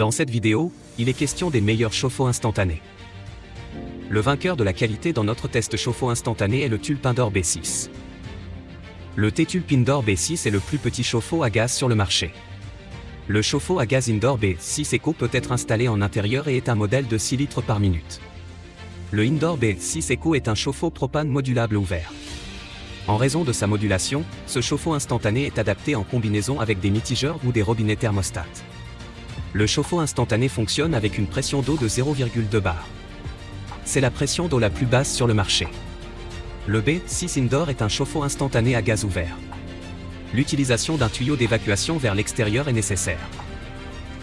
Dans cette vidéo, il est question des meilleurs chauffe-eau instantanés. Le vainqueur de la qualité dans notre test chauffe-eau instantané est le Tulp Indoor B6. Le T-Tulp Indoor B6 est le plus petit chauffe-eau à gaz sur le marché. Le chauffe-eau à gaz Indoor B6 Eco peut être installé en intérieur et est un modèle de 6 litres par minute. Le Indoor B6 Eco est un chauffe-eau propane modulable ouvert. En raison de sa modulation, ce chauffe-eau instantané est adapté en combinaison avec des mitigeurs ou des robinets thermostats. Le chauffe-eau instantané fonctionne avec une pression d'eau de 0,2 bar. C'est la pression d'eau la plus basse sur le marché. Le B6 Indoor est un chauffe-eau instantané à gaz ouvert. L'utilisation d'un tuyau d'évacuation vers l'extérieur est nécessaire.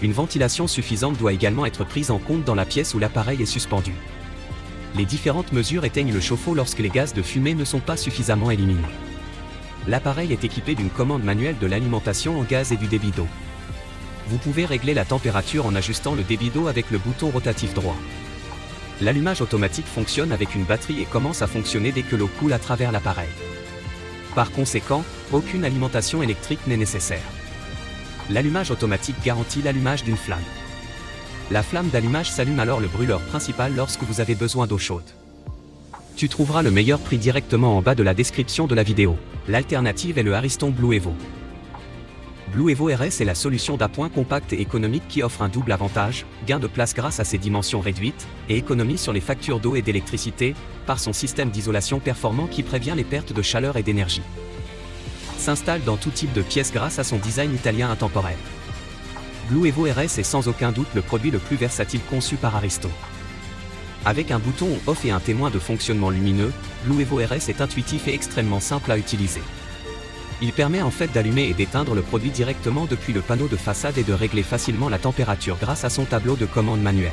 Une ventilation suffisante doit également être prise en compte dans la pièce où l'appareil est suspendu. Les différentes mesures éteignent le chauffe-eau lorsque les gaz de fumée ne sont pas suffisamment éliminés. L'appareil est équipé d'une commande manuelle de l'alimentation en gaz et du débit d'eau. Vous pouvez régler la température en ajustant le débit d'eau avec le bouton rotatif droit. L'allumage automatique fonctionne avec une batterie et commence à fonctionner dès que l'eau coule à travers l'appareil. Par conséquent, aucune alimentation électrique n'est nécessaire. L'allumage automatique garantit l'allumage d'une flamme. La flamme d'allumage s'allume alors le brûleur principal lorsque vous avez besoin d'eau chaude. Tu trouveras le meilleur prix directement en bas de la description de la vidéo. L'alternative est le Ariston Blue Evo. Blue Evo RS est la solution d'appoint compacte et économique qui offre un double avantage, gain de place grâce à ses dimensions réduites, et économie sur les factures d'eau et d'électricité, par son système d'isolation performant qui prévient les pertes de chaleur et d'énergie. S'installe dans tout type de pièces grâce à son design italien intemporel. Blue Evo RS est sans aucun doute le produit le plus versatile conçu par Ariston. Avec un bouton off et un témoin de fonctionnement lumineux, Blue Evo RS est intuitif et extrêmement simple à utiliser. Il permet en fait d'allumer et d'éteindre le produit directement depuis le panneau de façade et de régler facilement la température grâce à son tableau de commande manuel.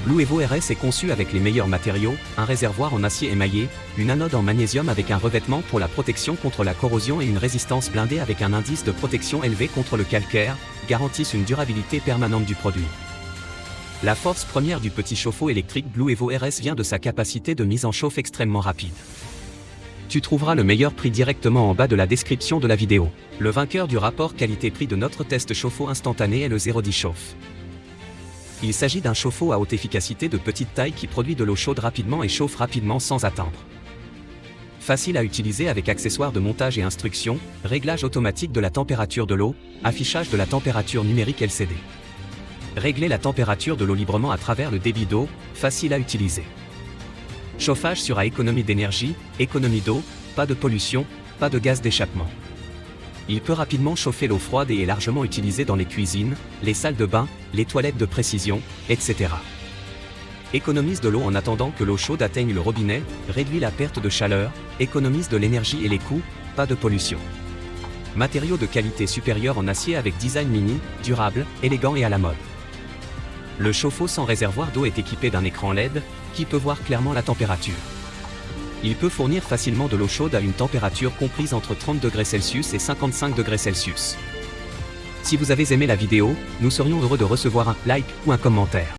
Blue Evo RS est conçu avec les meilleurs matériaux, un réservoir en acier émaillé, une anode en magnésium avec un revêtement pour la protection contre la corrosion et une résistance blindée avec un indice de protection élevé contre le calcaire, garantissent une durabilité permanente du produit. La force première du petit chauffe-eau électrique Blue Evo RS vient de sa capacité de mise en chauffe extrêmement rapide. Tu trouveras le meilleur prix directement en bas de la description de la vidéo. Le vainqueur du rapport qualité-prix de notre test chauffe-eau instantané est le 010 Chauffe. Il s'agit d'un chauffe-eau à haute efficacité de petite taille qui produit de l'eau chaude rapidement et chauffe rapidement sans attendre. Facile à utiliser avec accessoires de montage et instructions, réglage automatique de la température de l'eau, affichage de la température numérique LCD. Régler la température de l'eau librement à travers le débit d'eau, facile à utiliser. Chauffage sur économie d'énergie, économie d'eau, pas de pollution, pas de gaz d'échappement. Il peut rapidement chauffer l'eau froide et est largement utilisé dans les cuisines, les salles de bain, les toilettes de précision, etc. Économise de l'eau en attendant que l'eau chaude atteigne le robinet, réduit la perte de chaleur, économise de l'énergie et les coûts, pas de pollution. Matériaux de qualité supérieure en acier avec design mini, durable, élégant et à la mode. Le chauffe-eau sans réservoir d'eau est équipé d'un écran LED, qui peut voir clairement la température. Il peut fournir facilement de l'eau chaude à une température comprise entre 30 degrés Celsius et 55 degrés Celsius. Si vous avez aimé la vidéo, nous serions heureux de recevoir un like ou un commentaire.